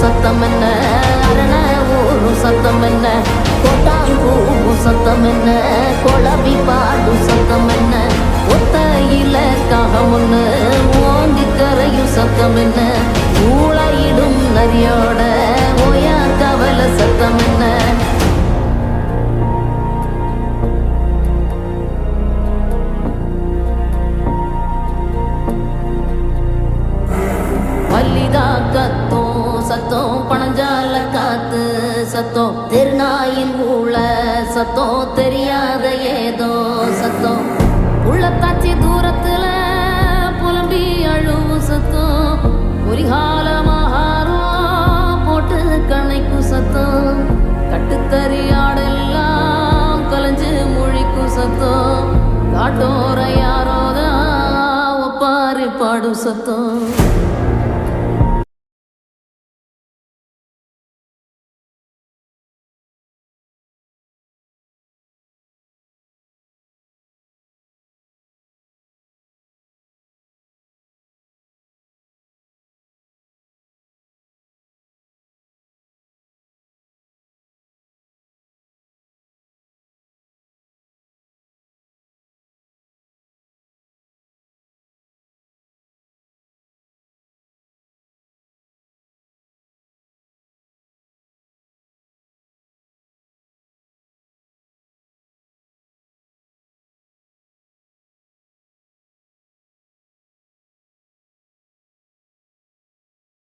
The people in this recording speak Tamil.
சத்தம் என்ன, அரண ஊரும் சத்தம் என்ன, கோட்டாம்பூவும் சத்தம் என்ன, குழவி பாடும் சத்தம் என்ன, ஒத்தையில காகமுன்னு ஓங்கி கரையும் சத்தம் என்ன, ஊழையிடும் நரியோட ஓயா கவலை சத்தம் என்ன. மல்லிகா கத்தோம் சத்தம், பணஞ்சால காத்து சத்தம், திருநாயின் ஊழ சத்தம், தெரியாத ஏதோ சத்தம், உள்ளத்தாச்சி தூரத்துல புலம்பி அழுவும் சத்தம், பொறிகாலமாகாரம் போட்டு கண்ணைக்கும் சத்தம், கட்டுத்தறியாடெல்லாம் கலைஞ்சு மொழிக்கும் சத்தம், காட்டோர யாரோதான் ஒப்பாரி பாடும் சத்தம்.